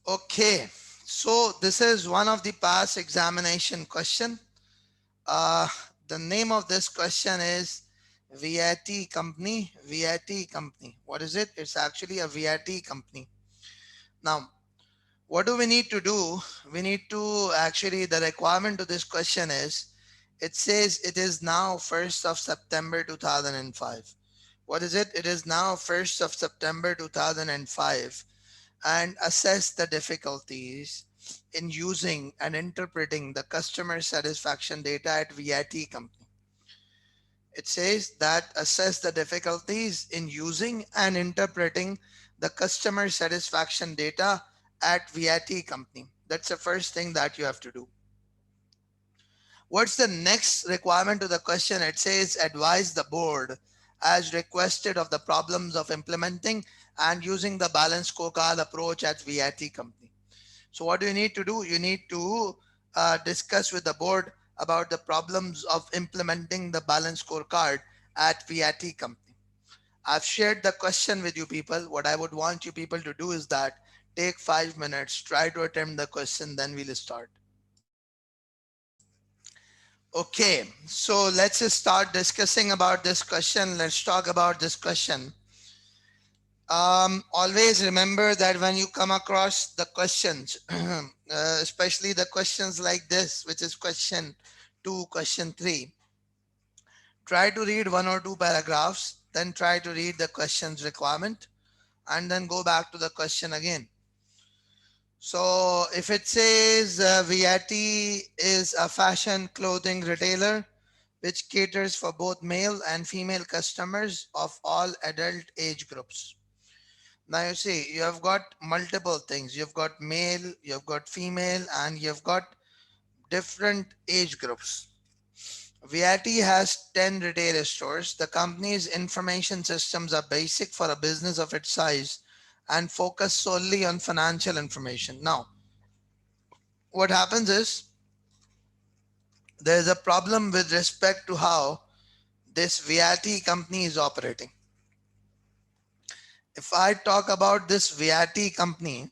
Okay, so this is one of the past examination question. Uh, the name of this question is VAT company. VAT company. What is it? It's actually a VAT company. Now, what do we need to do? We need to actually, the requirement to this question is, it says it is now 1st of September 2005. What is it? It is now 1st of September 2005, and assess the difficulties in using and interpreting the customer satisfaction data at VAT company. It says that assess the difficulties in using and interpreting the customer satisfaction data at VAT company. That's the first thing that you have to do. What's the next requirement to the question? It says advise the board as requested of the problems of implementing and using the balanced scorecard approach at VAT company. So what do you need to do? You need to discuss with the board about the problems of implementing the balance scorecard at VAT company. I've shared the question with you people. What I would want you people to do is that take 5 minutes, try to attempt the question, then we'll start. Okay, so let's just start discussing about this question. Let's talk about this question. Always remember that when you come across the questions, especially the questions like this, which is question 2, question 3, try to read 1 or 2 paragraphs, then try to read the question's requirement, and then go back to the question again. So if it says VAT is a fashion clothing retailer which caters for both male and female customers of all adult age groups. Now you see, you have got multiple things. You've got male, you've got female, and you've got different age groups. VAT has 10 retail stores. The company's information systems are basic for a business of its size and focus solely on financial information. Now, what happens is there is a problem with respect to how this VAT company is operating. If I talk about this VAT company,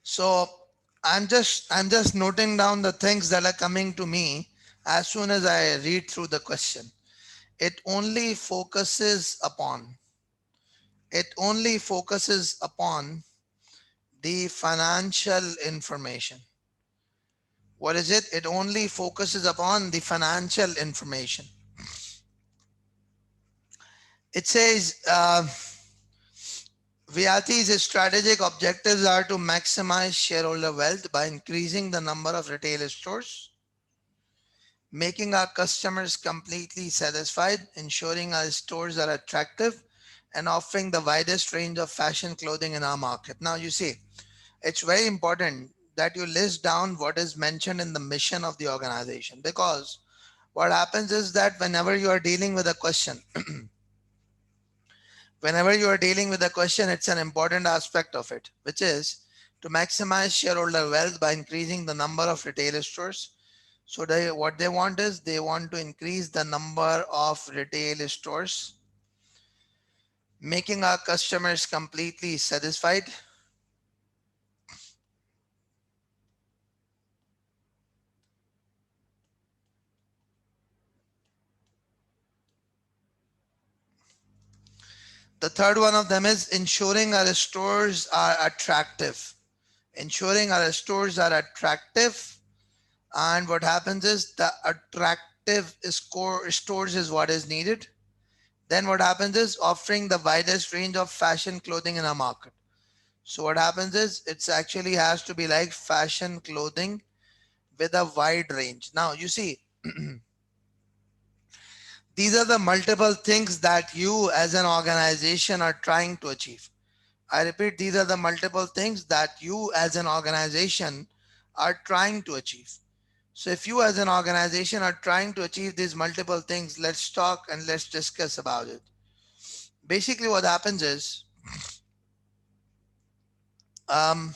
so I'm just noting down the things that are coming to me as soon as I read through the question. It only focuses upon the financial information. What is it? It only focuses upon the financial information. It says VRT's strategic objectives are to maximize shareholder wealth by increasing the number of retail stores, making our customers completely satisfied, ensuring our stores are attractive, and offering the widest range of fashion clothing in our market. Now, you see, it's very important that you list down what is mentioned in the mission of the organization, because what happens is that whenever you are dealing with a question, it's an important aspect of it, which is to maximize shareholder wealth by increasing the number of retail stores. So what they want is they want to increase the number of retail stores, making our customers completely satisfied. The third one of them is ensuring our stores are attractive. Ensuring our stores are attractive. And what happens is the attractive stores is what is needed. Then what happens is offering the widest range of fashion clothing in a market. So what happens is it's actually has to be like fashion clothing with a wide range. Now you see, these are the multiple things that you as an organization are trying to achieve. I repeat, these are the multiple things that you as an organization are trying to achieve. So if you as an organization are trying to achieve these multiple things, let's talk and let's discuss about it. Basically what happens is, um,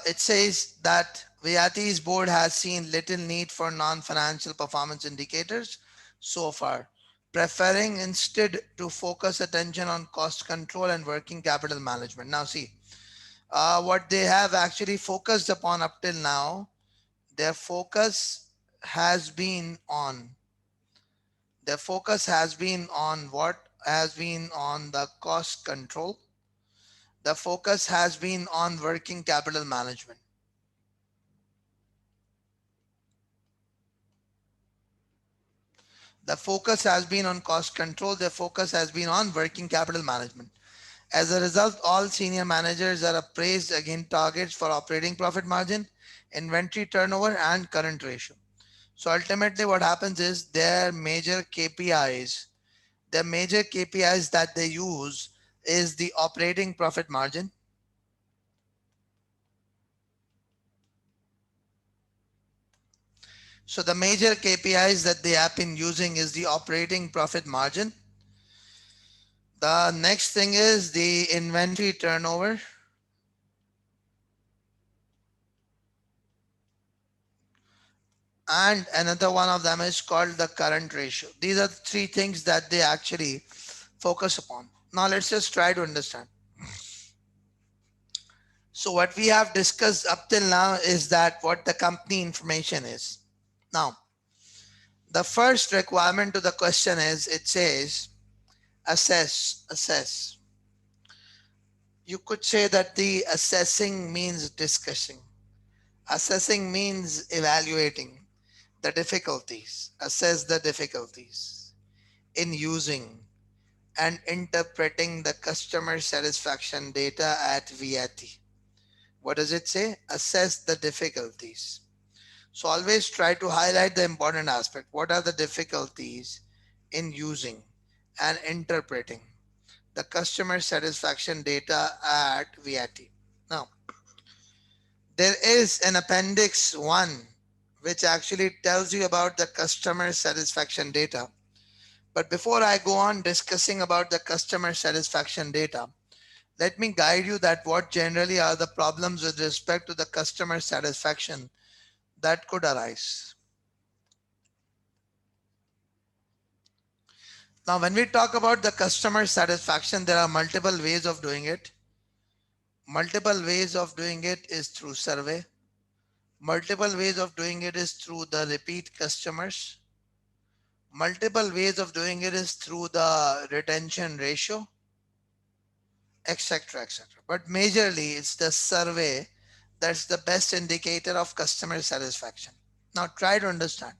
it says that VIT's board has seen little need for non-financial performance indicators so far. preferring instead to focus attention on cost control and working capital management. Now see, what they have actually focused upon up till now, their focus has been on, their focus has been on what? Has been on the cost control. The focus has been on working capital management. The focus has been on cost control. The focus has been on working capital management. As a result, all senior managers are appraised against targets for operating profit margin, inventory turnover, and current ratio. So ultimately what happens is their major KPIs that they use is the operating profit margin. So the major KPIs that they have been using is the operating profit margin. The next thing is the inventory turnover. And another one of them is called the current ratio. These are the three things that they actually focus upon. Now let's just try to understand. So what we have discussed up till now is that what the company information is. Now, the first requirement to the question is, it says assess. You could say that the assessing means discussing. Assessing means evaluating the difficulties, assess the difficulties in using and interpreting the customer satisfaction data at VAT. What does it say? Assess the difficulties. So always try to highlight the important aspect. What are the difficulties in using and interpreting the customer satisfaction data at VAT? Now, there is an appendix 1 which actually tells you about the customer satisfaction data. But before I go on discussing about the customer satisfaction data, let me guide you that what generally are the problems with respect to the customer satisfaction that could arise. Now, when we talk about the customer satisfaction, there are multiple ways of doing it. Multiple ways of doing it is through survey. Multiple ways of doing it is through the repeat customers. Multiple ways of doing it is through the retention ratio, etc., etc. But majorly, it's the survey that's the best indicator of customer satisfaction. Now, try to understand.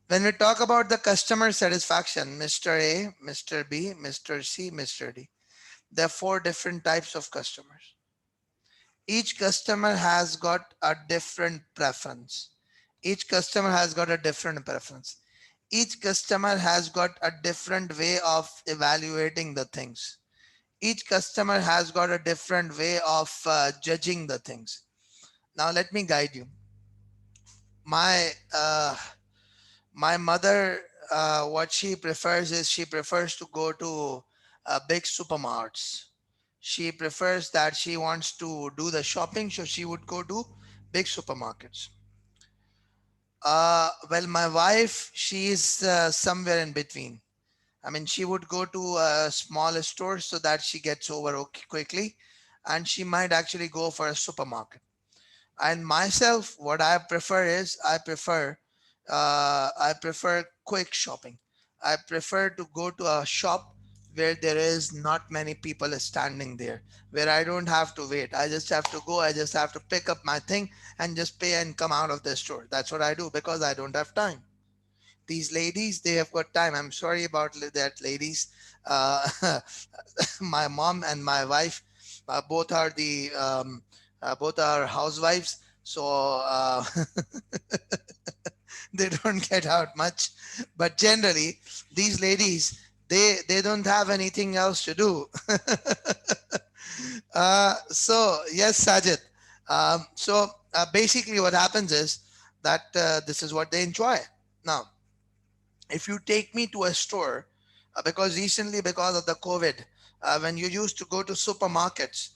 When we talk about the customer satisfaction, Mr. A, Mr. B, Mr. C, Mr. D, there are four different types of customers. Each customer has got a different preference. Each customer has got a different preference. Each customer has got a different way of evaluating the things. Each customer has got a different way of judging the things. Now let me guide you. My my mother, what she prefers is she prefers to go to big supermarkets. She prefers that she wants to do the shopping, so she would go to big supermarkets. Well, my wife, she is somewhere in between. I mean, she would go to a small store so that she gets over okay quickly, and she might actually go for a supermarket. And myself, what I prefer is I prefer quick shopping. I prefer to go to a shop where there is not many people standing there, where I don't have to wait. I just have to go, I just have to pick up my thing and just pay and come out of the store. That's what I do because I don't have time. These ladies, they have got time. I'm sorry about that, ladies. uh, my mom and my wife, both are the both are housewives, so they don't get out much. But generally, these ladies, they don't have anything else to do. So yes, Sajid. Basically, what happens is that this is what they enjoy. Now, if you take me to a store, because recently, because of the COVID, when you used to go to supermarkets,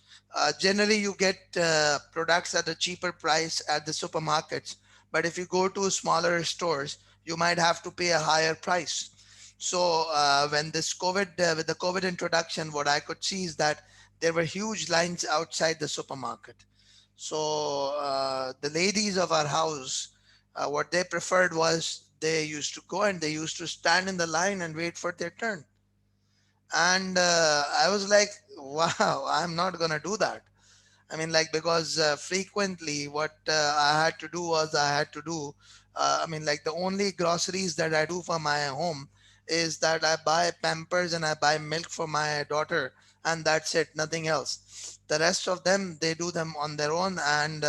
generally you get products at a cheaper price at the supermarkets. But if you go to smaller stores, you might have to pay a higher price. So when this COVID, with the COVID introduction, what I could see is that there were huge lines outside the supermarket. So the ladies of our house, what they preferred was they used to go and they used to stand in the line and wait for their turn. And I was like, wow, I'm not gonna do that. I mean, like, because frequently what I had to do was I had to do, I mean, like, the only groceries that I do for my home is that I buy Pampers and I buy milk for my daughter, and that's it, nothing else. The rest of them, they do them on their own, and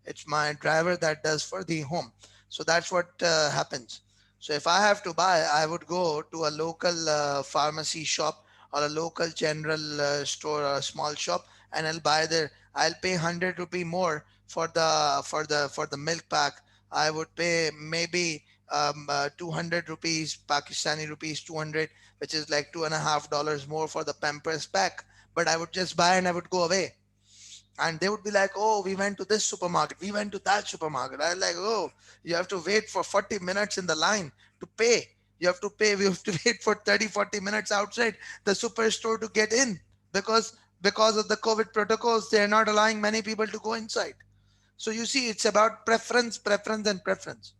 it's my driver that does for the home. So that's what happens. So if I have to buy, I would go to a local pharmacy shop or a local general store or a small shop, and I'll buy there. I'll pay 100 rupee more for the milk pack. I would pay maybe 200 rupees, Pakistani rupees 200, which is like $2.50 more for the Pampers pack. But I would just buy and I would go away. And they would be like, oh, we went to this supermarket, we went to that supermarket. I was like, oh, you have to wait for 40 minutes in the line to pay. You have to pay, we have to wait for 30, 40 minutes outside the superstore to get in, because of the COVID protocols, they're not allowing many people to go inside. So you see, it's about preference, preference, and preference.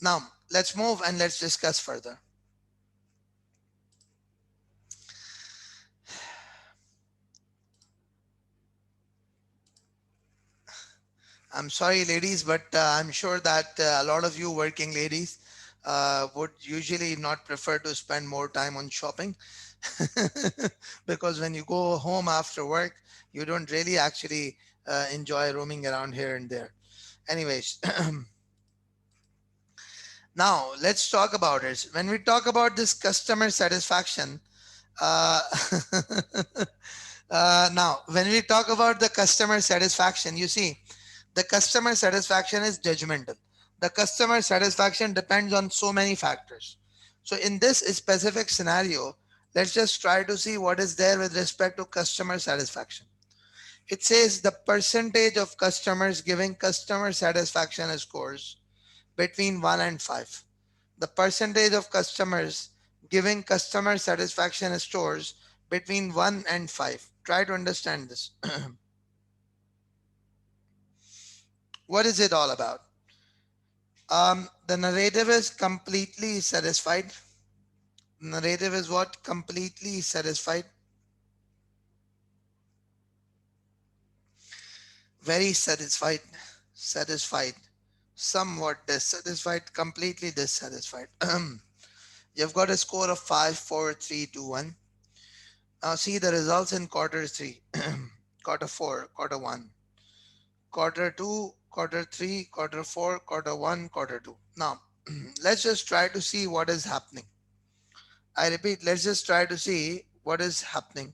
Now, let's move and let's discuss further. I'm sorry, ladies, but I'm sure that a lot of you working ladies would usually not prefer to spend more time on shopping because when you go home after work, you don't really actually enjoy roaming around here and there. Anyways, now let's talk about it. When we talk about this customer satisfaction, uh, now when we talk about the customer satisfaction, you see, the customer satisfaction is judgmental. The customer satisfaction depends on so many factors. So in this specific scenario, let's just try to see what is there with respect to customer satisfaction. It says the percentage of customers giving customer satisfaction scores between 1 and 5. The percentage of customers giving customer satisfaction scores between 1 and 5. Try to understand this. What is it all about? The narrative is completely satisfied. Narrative is what? Completely satisfied. Very satisfied. Satisfied. Somewhat dissatisfied. Completely dissatisfied. You've got a score of 5, 4, 3, 2, 1. Now see the results in quarter 3, quarter 4, quarter 1, quarter 2, quarter 3, quarter 4, quarter 1, quarter 2. Now let's just try to see what is happening. I repeat, let's just try to see what is happening.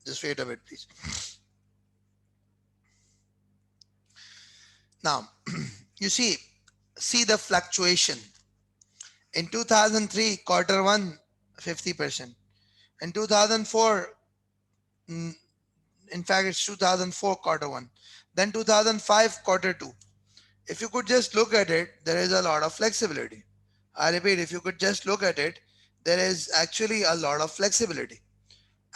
Just wait a bit, please. Now, you see the fluctuation. In 2003, quarter one, 50%. In 2004, mm, in fact, it's 2004, quarter one. Then 2005, quarter two. If you could just look at it, there is a lot of flexibility. I repeat, if you could just look at it, there is actually a lot of flexibility.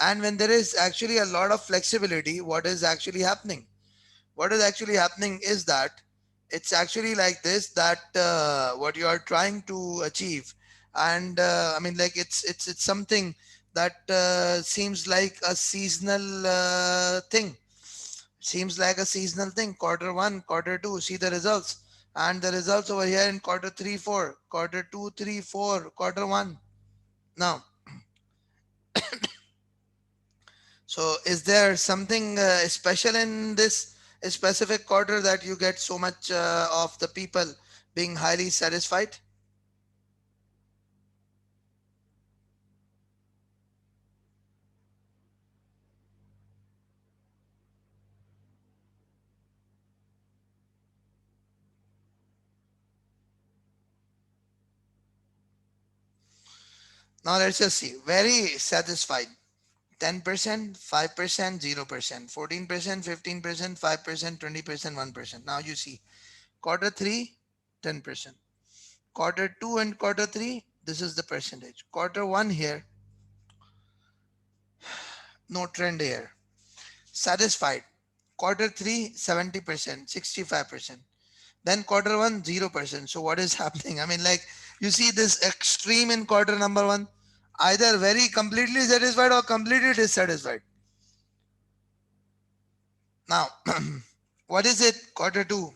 And when there is actually a lot of flexibility, what is actually happening? What is actually happening is that it's actually like this, that what you are trying to achieve, and I mean, like, it's something that seems like a seasonal thing. Seems like a seasonal thing. Quarter one, quarter two, see the results. And the results over here in quarter 3, 4, quarter 2, 3, 4, quarter 1. Now, so is there something special in this specific quarter that you get so much of the people being highly satisfied? Now let's just see. Very satisfied. 10%, 5%, 0%, 14%, 15%, 5%, 20%, 1%. Now you see quarter 3, 10%. Quarter 2 and quarter 3, this is the percentage. Quarter 1 here, no trend here. Satisfied. Quarter 3, 70%, 65%. Then quarter 1, 0%. So what is happening? I mean, like, you see this extreme in quarter number 1, either very completely satisfied or completely dissatisfied. Now, what is it? Quarter 2,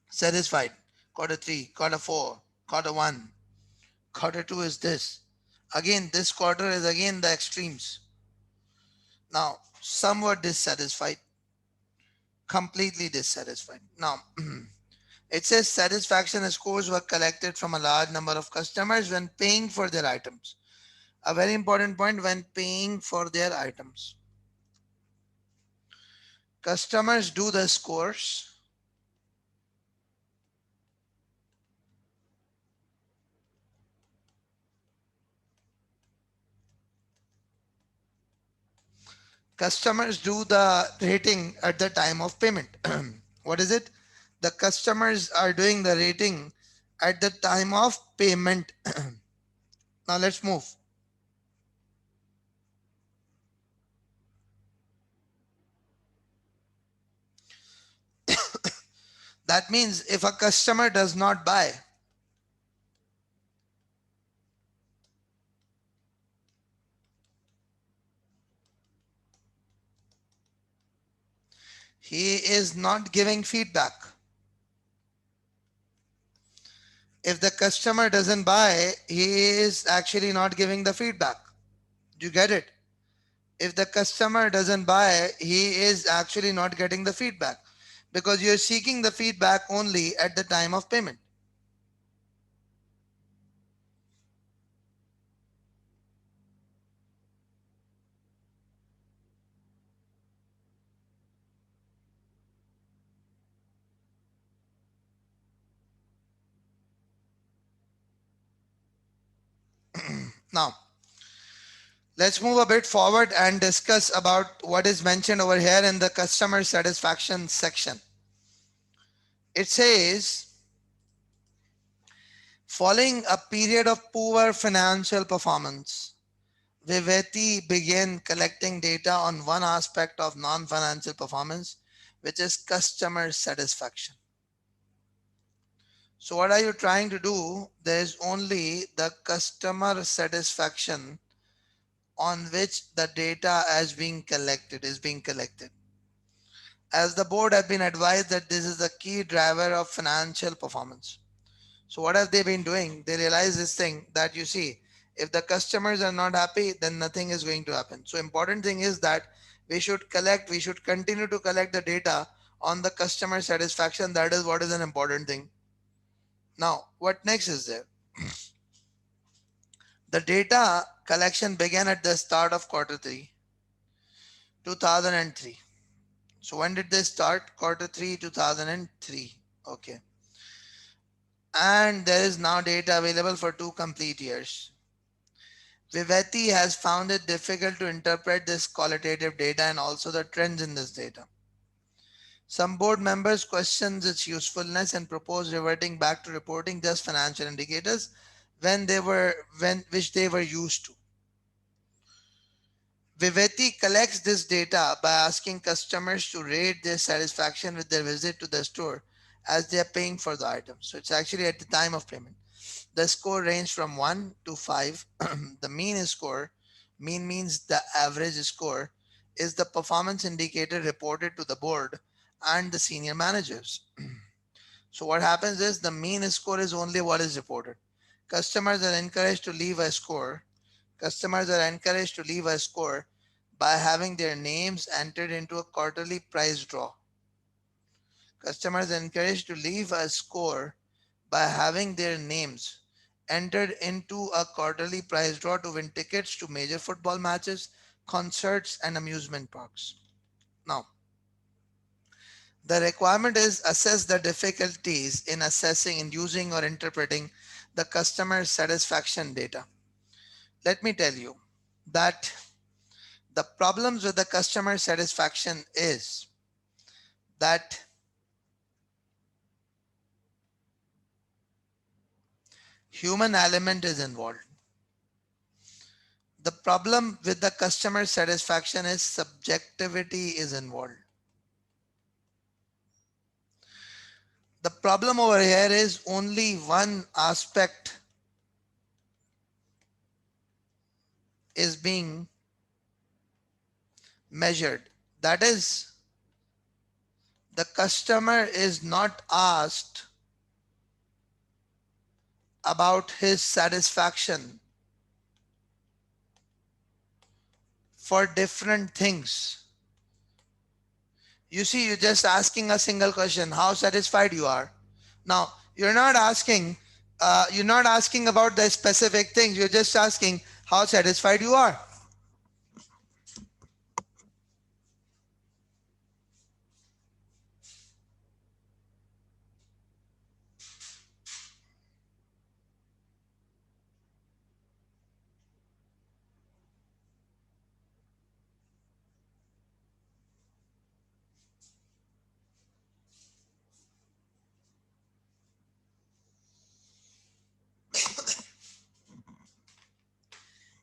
satisfied. Quarter 3, quarter 4, quarter 1, quarter 2 is this. Again, this quarter is again the extremes. Now, somewhat dissatisfied, completely dissatisfied. Now, it says satisfaction scores were collected from a large number of customers when paying for their items. A very important point: when paying for their items. Customers do the scores. Customers do the rating at the time of payment. What is it? The customers are doing the rating at the time of payment. Now let's move. That means if a customer does not buy, he is not giving feedback. If the customer doesn't buy, he is actually not giving the feedback. Do you get it? If the customer doesn't buy, he is actually not getting the feedback, because you're seeking the feedback only at the time of payment. Now, let's move a bit forward and discuss about what is mentioned over here in the customer satisfaction section. It says, following a period of poor financial performance, Viveti began collecting data on one aspect of non-financial performance, which is customer satisfaction. So what are you trying to do? There is only the customer satisfaction on which the data is being collected. As the board have been advised that this is the key driver of financial performance. So what have they been doing? They realize this thing that, you see, if the customers are not happy, then nothing is going to happen. So important thing is that we should continue to collect the data on the customer satisfaction. That is what is an important thing. Now, what next is there? The data collection began at the start of quarter 3, 2003. So when did they start? Quarter 3, 2003. Okay. And there is now data available for 2 complete years. Viveti has found it difficult to interpret this qualitative data and also the trends in this data. Some board members questioned its usefulness and proposed reverting back to reporting just financial indicators which they were used to. Viveti collects this data by asking customers to rate their satisfaction with their visit to the store as they are paying for the item. So it's actually at the time of payment. The score ranged from 1 to 5. The mean means the average score, is the performance indicator reported to the board and the senior managers. So what happens is the mean score is only what is reported. Customers are encouraged to leave a score. Customers are encouraged to leave a score by having their names entered into a quarterly prize draw. Customers are encouraged to leave a score by having their names entered into a quarterly prize draw to win tickets to major football matches, concerts, and amusement parks. Now, the requirement is assess the difficulties in assessing, in using, or interpreting the customer satisfaction data. Let me tell you that the problems with the customer satisfaction is that human element is involved. The problem with the customer satisfaction is subjectivity is involved. The problem over here is only one aspect is being measured. That is, the customer is not asked about his satisfaction for different things. You see, you're just asking a single question, how satisfied you are. Now, you're not asking about the specific things. You're just asking how satisfied you are.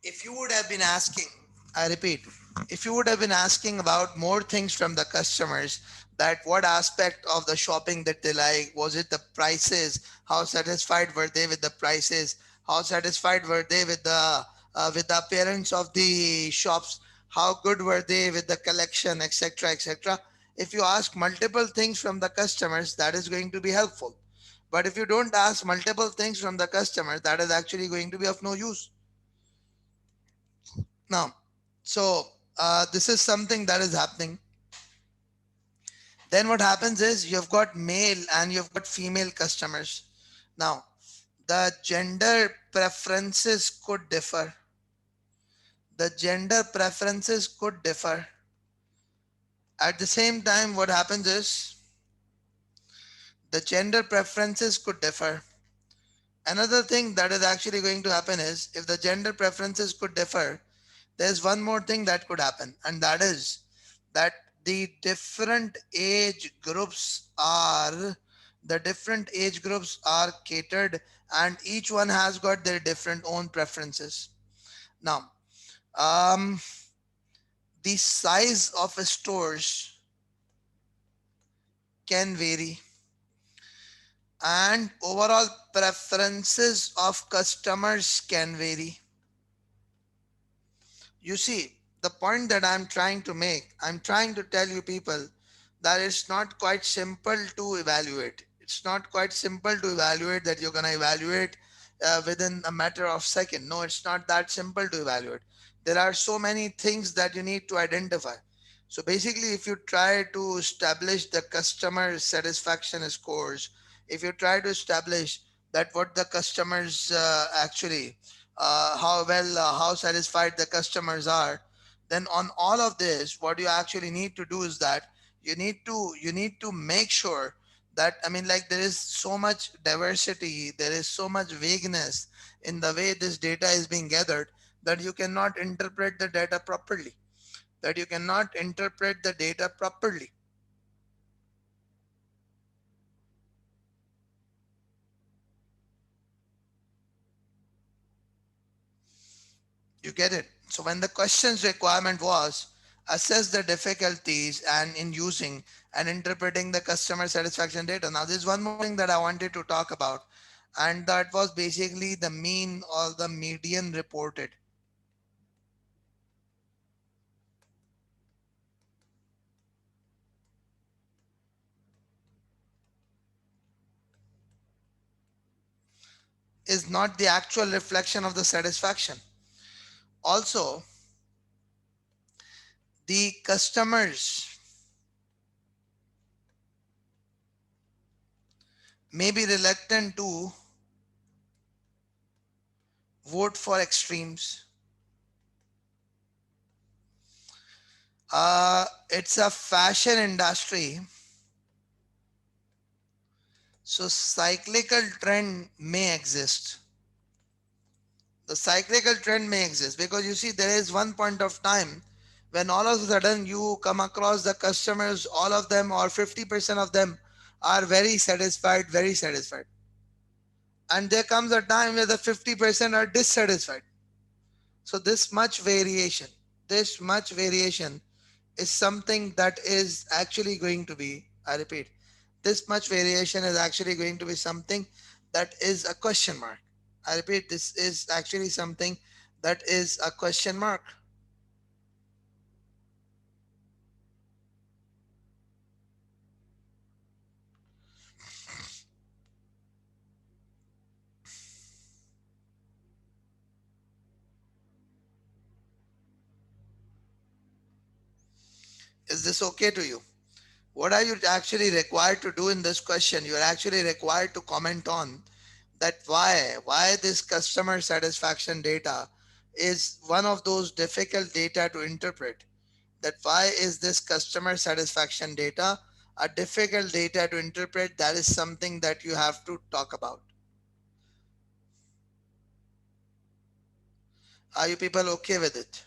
If you would have been asking, I repeat, if you would have been asking about more things from the customers, that what aspect of the shopping that they like, was it the prices, how satisfied were they with the prices, how satisfied were they with the appearance of the shops, how good were they with the collection, etc., etc. If you ask multiple things from the customers, that is going to be helpful. But if you don't ask multiple things from the customer, that is actually going to be of no use. Now, so this is something that is happening. Then what happens is you've got male and you've got female customers. Now, the gender preferences could differ. The gender preferences could differ. At the same time, what happens is the gender preferences could differ. Another thing that is actually going to happen is if the gender preferences could differ, there's one more thing that could happen, and that is that the different age groups are catered, and each one has got their different own preferences. Now, the size of stores can vary, and overall preferences of customers can vary. You see, the point that I'm trying to tell you people that it's not quite simple to evaluate. It's not quite simple to evaluate that you're going to evaluate within a matter of second. No, it's not that simple to evaluate. There are so many things that you need to identify. So basically, if you try to establish the customer satisfaction scores, if you try to establish that what the customers actually how satisfied the customers are, then on all of this what you actually need to do is that you need to make sure that, I mean, like, there is so much diversity, there is so much vagueness in the way this data is being gathered that you cannot interpret the data properly, You get it? So when the question's requirement was assess the difficulties and in using and interpreting the customer satisfaction data. Now there's one more thing that I wanted to talk about, and that was basically the mean or the median reported. is not the actual reflection of the satisfaction. Also, the customers may be reluctant to vote for extremes. It's a fashion industry, so cyclical trend may exist. The cyclical trend may exist because you see, there is one point of time when all of a sudden you come across the customers, all of them or 50% of them are very satisfied, very satisfied. And there comes a time where the 50% are dissatisfied. So this much variation is something that is actually going to be, I repeat, this much variation is actually going to be something that is a question mark. I repeat, this is actually something that is a question mark. Is this okay to you? What are you actually required to do in this question? You're actually required to comment on that why this customer satisfaction data is one of those difficult data to interpret. That why is this customer satisfaction data a difficult data to interpret? That is something that you have to talk about. Are you people okay with it?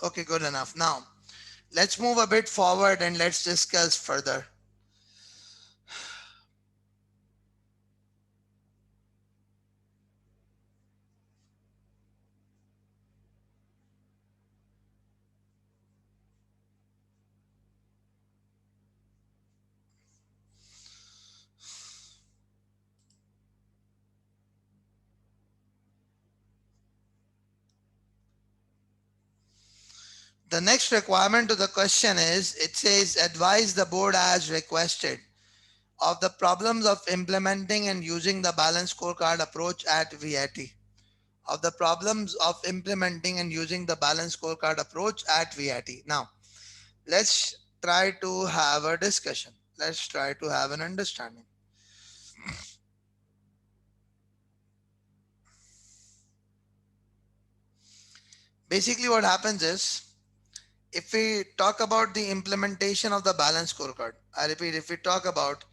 Okay, good enough. Now let's move a bit forward and let's discuss further. The next requirement to the question is, it says advise the board as requested of the problems of implementing and using the balanced scorecard approach at VIT. Of the problems of implementing and using the balanced scorecard approach at VIT. Now, let's try to have a discussion. Let's try to have an understanding. Basically, what happens is, if we talk about the implementation of the balanced scorecard, I repeat, if we talk about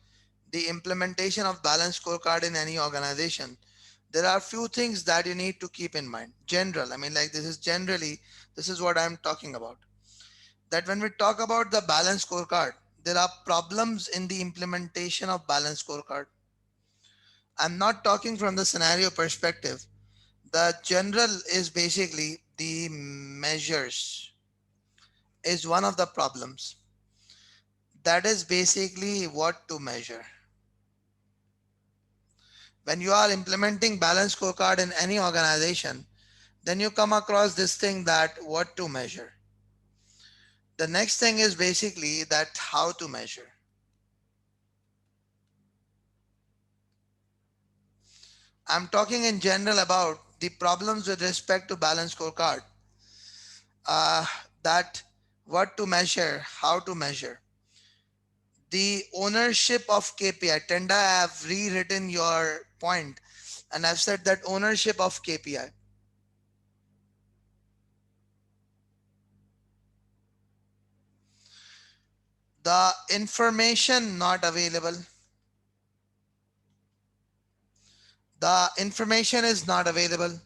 the implementation of balanced scorecard in any organization, there are few things that you need to keep in mind. General, I mean, like this is what I'm talking about. That when we talk about the balanced scorecard, there are problems in the implementation of balanced scorecard. I'm not talking from the scenario perspective. The general is basically the measures is one of the problems. That is basically what to measure. When you are implementing balanced scorecard in any organization, then you come across this thing that what to measure. The next thing is basically that how to measure. I'm talking in general about the problems with respect to balanced scorecard. Uh, that what to measure, how to measure. The ownership of KPI. Tenda, I have rewritten your point and I've said that ownership of KPI. The information not available. The information is not available.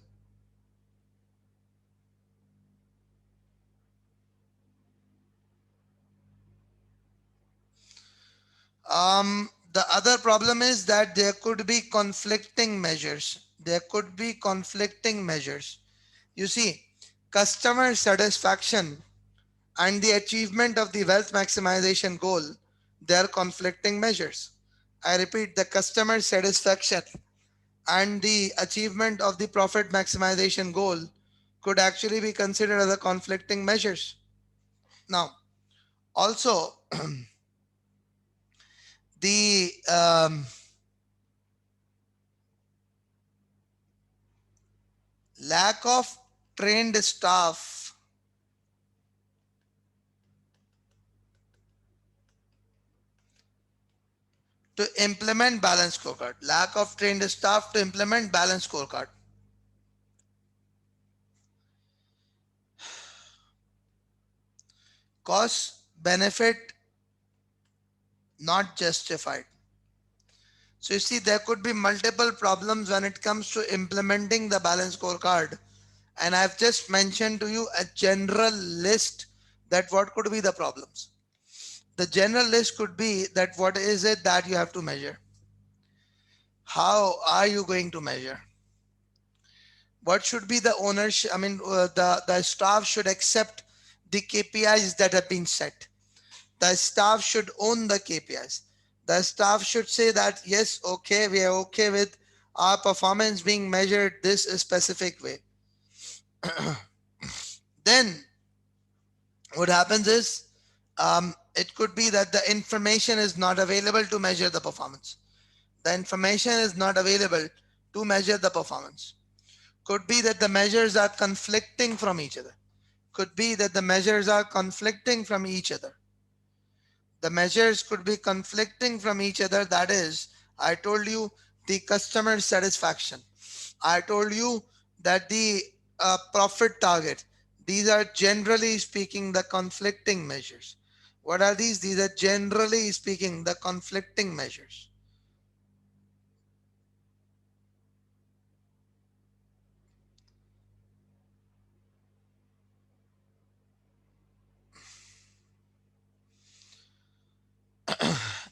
The other problem is that there could be conflicting measures. There could be conflicting measures. You see, customer satisfaction and the achievement of the wealth maximization goal, they are conflicting measures. I repeat, the customer satisfaction and the achievement of the profit maximization goal could actually be considered as a conflicting measures. Now, also the lack of trained staff to implement balanced scorecard. Lack of trained staff to implement balanced scorecard. Cost benefit not justified. So you see, there could be multiple problems when it comes to implementing the balanced scorecard. And I've just mentioned to you a general list that what could be the problems. The general list could be that what is it that you have to measure? How are you going to measure? What should be the ownership? I mean, the staff should accept the KPIs that have been set. The staff should own the KPIs. The staff should say that, yes, okay, we are okay with our performance being measured this specific way. Then what happens is it could be that the information is not available to measure the performance. The information is not available to measure the performance. Could be that the measures are conflicting from each other. Could be that the measures are conflicting from each other. The measures could be conflicting from each other. That is, I told you the customer satisfaction. I told you that the profit target. These are generally speaking the conflicting measures. What are these? These are generally speaking the conflicting measures.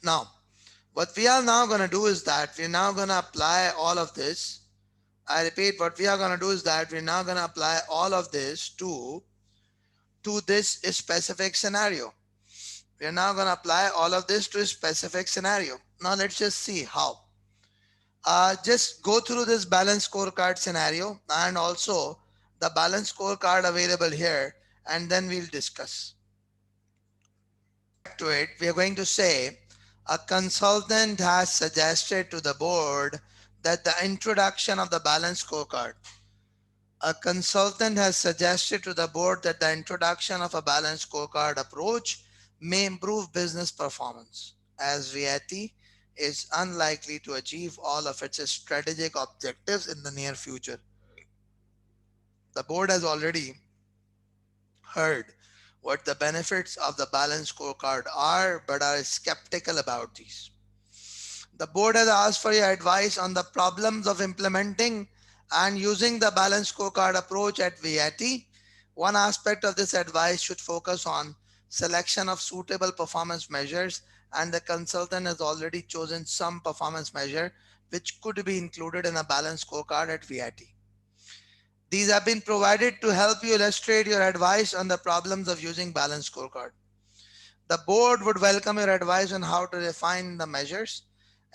Now, what we are now going to do is that we're now going to apply all of this. I repeat, what we are going to do is that we're now going to apply all of this to this specific scenario. We're now going to apply all of this to a specific scenario. Now let's just see how. Just go through this balance scorecard scenario and also the balance scorecard available here, and then we'll discuss. To it, we are going to say a consultant has suggested to the board that the introduction of the balance scorecard. A consultant has suggested to the board that the introduction of a balanced scorecard approach may improve business performance, as VIT is unlikely to achieve all of its strategic objectives in the near future. The board has already heard what the benefits of the balanced scorecard are, but are skeptical about these. The board has asked for your advice on the problems of implementing and using the balanced scorecard approach at VIT. One aspect of this advice should focus on selection of suitable performance measures, and the consultant has already chosen some performance measure which could be included in a balanced scorecard at VIT. These have been provided to help you illustrate your advice on the problems of using balanced scorecard. The board would welcome your advice on how to refine the measures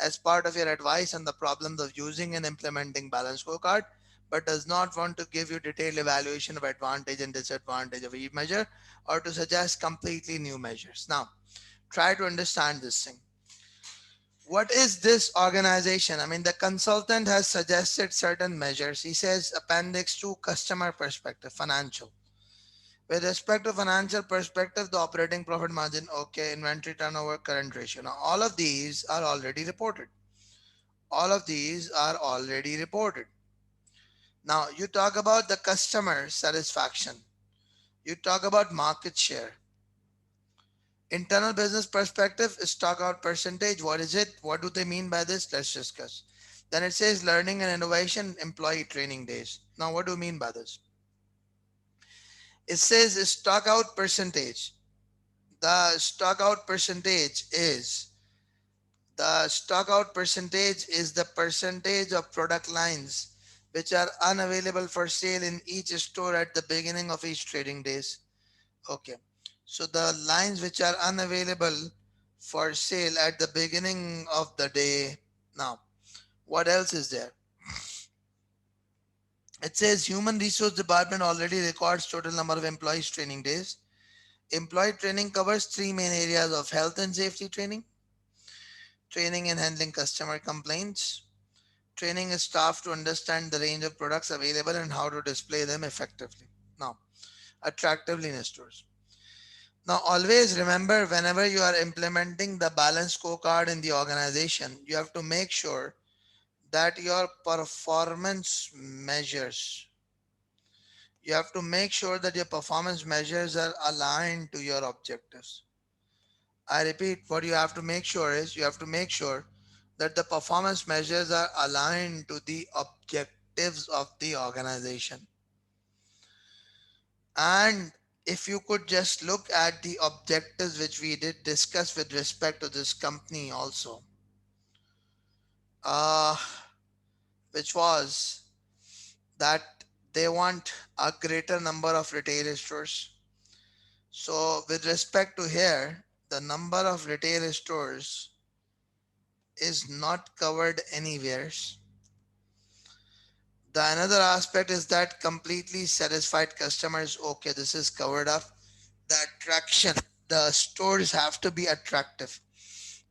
as part of your advice on the problems of using and implementing balanced scorecard, but does not want to give you detailed evaluation of advantage and disadvantage of each measure or to suggest completely new measures. Now, try to understand this thing. What is this organization? I mean, the consultant has suggested certain measures. He says appendix 2, customer perspective, financial. With respect to financial perspective, the operating profit margin, okay, inventory turnover, current ratio. Now, all of these are already reported. All of these are already reported. Now, you talk about the customer satisfaction. You talk about market share. Internal business perspective, stock out percentage. What is it? What do they mean by this? Let's discuss. Then it says learning and innovation, employee training days. Now, what do you mean by this? It says stock out percentage. The stock out percentage is The stock out percentage is the percentage of product lines which are unavailable for sale in each store at the beginning of each trading days. Okay. So the lines which are unavailable for sale at the beginning of the day. Now, what else is there? It says human resource department already records total number of employees training days. Employee training covers three main areas of health and safety training, training in handling customer complaints, training a staff to understand the range of products available and how to display them effectively. Now, attractively in stores. Now, always remember whenever you are implementing the balance scorecard in the organization, you have to make sure that your performance measures, you have to make sure that your performance measures are aligned to your objectives. I repeat, what you have to make sure is you have to make sure that the performance measures are aligned to the objectives of the organization. And if you could just look at the objectives which we did discuss with respect to this company also, uh, which was that they want a greater number of retail stores. So with respect to here, the number of retail stores is not covered anywhere. The another aspect is that completely satisfied customers. Okay, this is covered up. The attraction, the stores have to be attractive.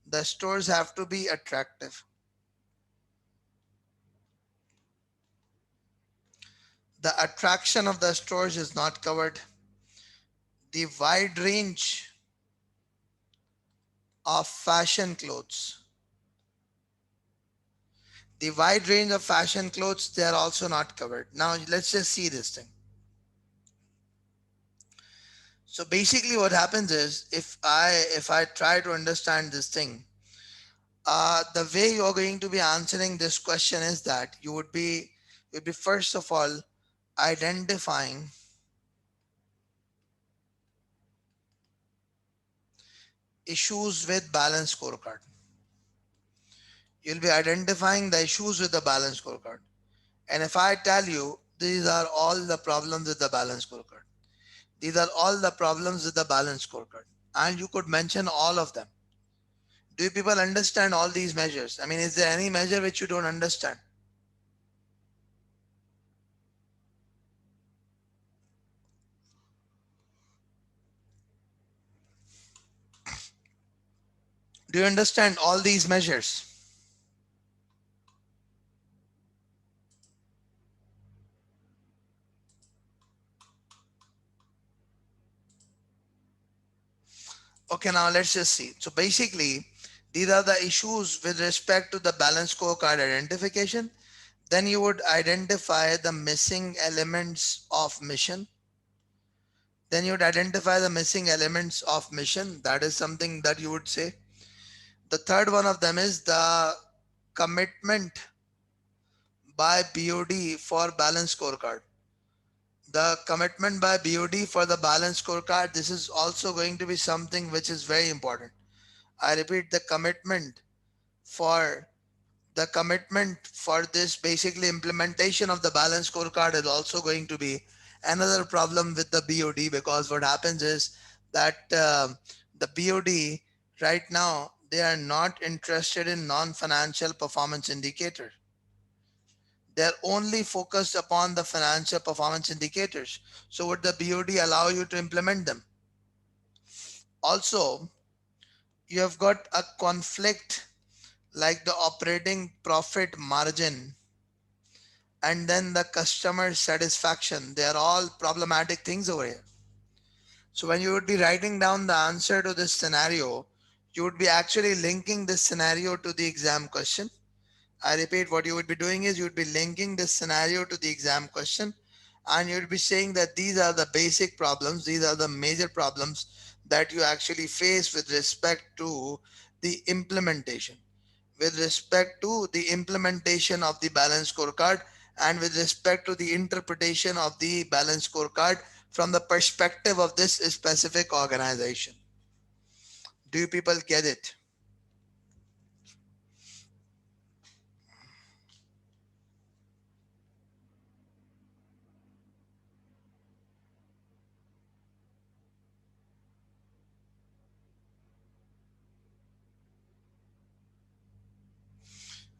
The stores have to be attractive. The attraction of the stores is not covered. The wide range of fashion clothes. The wide range of fashion clothes, they are also not covered. Now let's just see this thing. So basically what happens is if I try to understand this thing, the way you are going to be answering this question is that you would be first of all identifying issues with balance scorecard. You'll be identifying the issues with the balance scorecard. And if I tell you these are all the problems with the balance scorecard, these are all the problems with the balance scorecard, and you could mention all of them. Do you people understand all these measures? I mean, is there any measure which you don't understand? Do you understand all these measures? Okay, now let's just see. So basically, these are the issues with respect to the balance scorecard identification. Then you would identify the missing elements of mission. Then you would identify the missing elements of mission. That is something that you would say. The third one of them is the commitment by BOD for balance scorecard. The commitment by BOD for the balance scorecard, this is also going to be something which is very important. I repeat, for the commitment for this basically implementation of the balance scorecard is also going to be another problem with the BOD, because what happens is that the BOD right now, they are not interested in non-financial performance indicator. They're only focused upon the financial performance indicators. So would the BOD allow you to implement them? Also, you have got a conflict like the operating profit margin and then the customer satisfaction. They are all problematic things over here. So when you would be writing down the answer to this scenario, you would be actually linking this scenario to the exam question. I repeat, what you would be doing is you would be linking this scenario to the exam question, and you would be saying that these are the basic problems, these are the major problems that you actually face with respect to the implementation, with respect to the implementation of the balance scorecard, and with respect to the interpretation of the balance scorecard from the perspective of this specific organization. Do you people get it?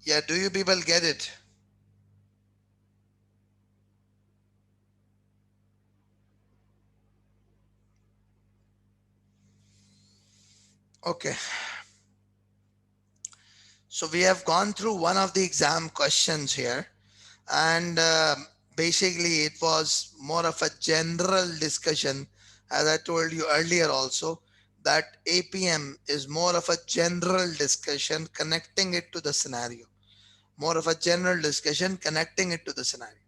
Yeah, do you people get it? Okay. So we have gone through one of the exam questions here, and basically it was more of a general discussion. As I told you earlier also, that APM is more of a general discussion connecting it to the scenario. More of a general discussion connecting it to the scenario.